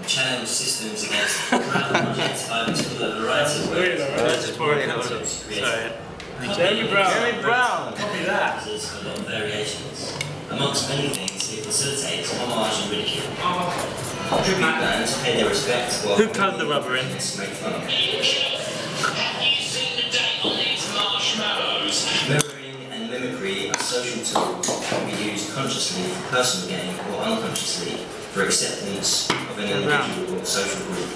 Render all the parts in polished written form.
and challenge systems against throughout the project. I've explored a variety of ways to create Jeremy Brown! Copy that! There's a lot of variations. Amongst many things, it facilitates homage and ridicule. Tribute bands pay their respects while who plugged the rubber in? Make fun of. Mirroring and mimicry are social tools that can be used consciously for personal gain or unconsciously for acceptance of an individual or social group.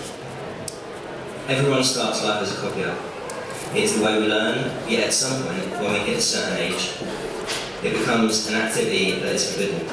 Everyone starts life as a copier. It is the way we learn, yet at some point, when we hit a certain age, it becomes an activity that is forbidden.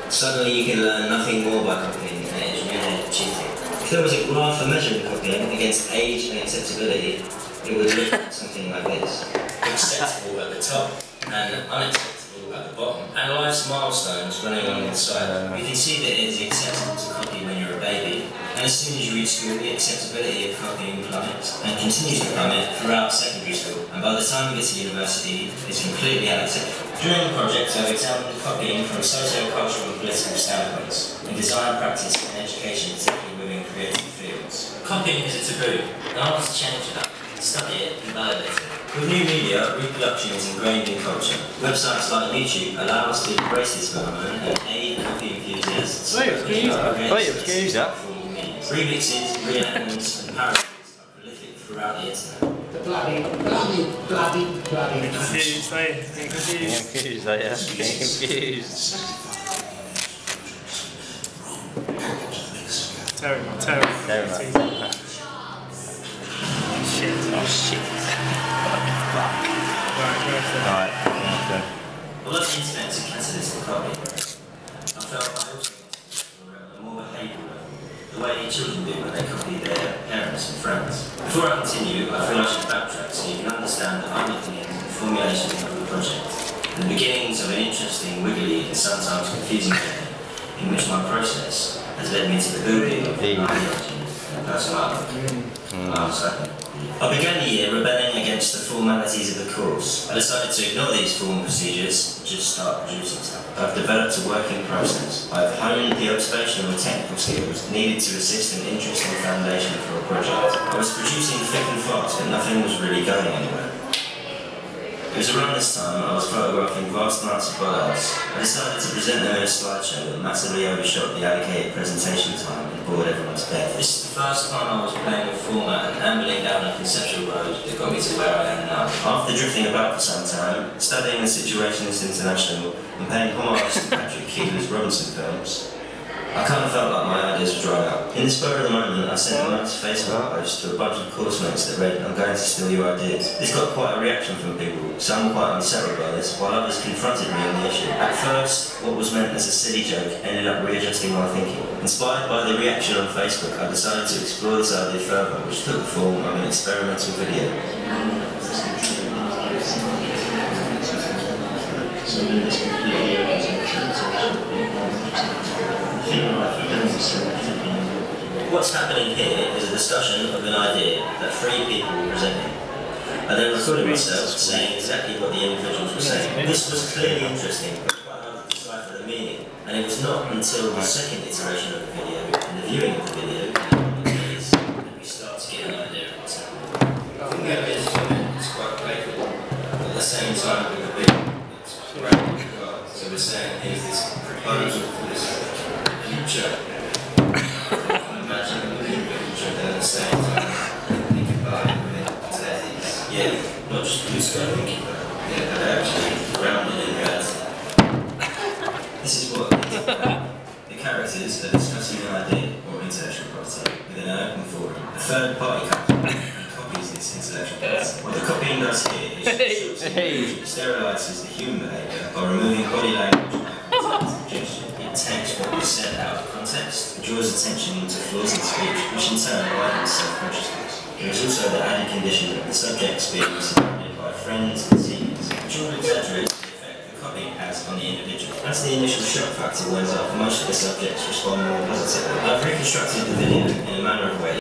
Suddenly you can learn nothing more by copying, and it is really cheating. If there was a graph for measuring copying against age and acceptability, it would look something like this. Acceptable at the top, and unacceptable at the bottom. And life's milestones running along the side. You can see that it is acceptable to copy when you're a baby, and as soon as you reach school, the acceptability of copying plummets, and continues to plummet throughout secondary school, and by the time you get to university, it's completely unacceptable. During the project, I've examined copying from socio-cultural and political standpoints, in design, practice, and education, particularly within creative fields. Copying is a taboo, and I want to change that, study it, and validate it. With new media, reproduction is ingrained in culture. Websites like YouTube allow us to embrace this phenomenon and aid copy enthusiasts. Remixes, reenactments, and parodies are prolific throughout the internet. The bloody. Confused, eh? Getting confused. Confused, yeah. Getting confused. Terrible. Terrible. Shit. Oh shit. Right, okay. Although the internet is a catalyst for copy, I felt I also wanted a more behavioural way, the way children do when they copy their parents and friends. Before I continue, I feel I should backtrack so you can understand that I'm looking into the formulation of the project, and the beginnings of an interesting, wiggly, and sometimes confusing journey, in which my process has led me to the building of the ideology and personal outlook. I began the year rebelling against the formalities of the course. I decided to ignore these formal procedures and just start producing stuff. I've developed a working process. I've honed the observational and technical skills needed to assist an interesting foundation for a project. I was producing thick and fast, but nothing was really going anywhere. It was around this time I was photographing vast amounts of bollards. I decided to present them in a slideshow that massively overshot the allocated presentation time and bored everyone to death. This is the first time I was playing with format and ambling down a conceptual road that got me to where I am now. After drifting about for some time, studying the Situationist International and paying homage to Patrick Keeler's Robinson films, I kind of felt like my ideas were drying up. In the spur of the moment, I sent a nice Facebook post to a bunch of course mates that read, "I'm going to steal your ideas." This got quite a reaction from people, some quite unsettled by this, while others confronted me on the issue. At first, what was meant as a silly joke ended up readjusting my thinking. Inspired by the reaction on Facebook, I decided to explore this idea further, which took the form of an experimental video. What's happening here is a discussion of an idea that three people were presenting. I then recorded myself saying exactly what the individuals were saying. This was clearly interesting, but quite hard to decipher the meaning. And it was not until the second iteration of the video and the viewing of the video that we start to get an idea of what's happening. I think there is it's quite playful, but at the same time with the big it's radical regard. So we're saying here's this proposal for this future. Imagine the future and at the same time think about it within today's. Yeah, not just blue sky thinking about it. Yeah, but actually grounded in reality. This is what the characters are discussing an idea or intellectual property within an open forum. A third party comes and copies this intellectual property. What the copying does here is sterilises the human behaviour by removing body language and gesture. It takes what is said out of context and draws attention to flaws in speech, which in turn widens self-consciousness. There is also the added condition that the subjects being surrounded by friends and seniors, which all exaggerates the effect the copying has on the individual. As the initial shock factor wears off, most of the subjects respond more positively. I've reconstructed the video in a manner of way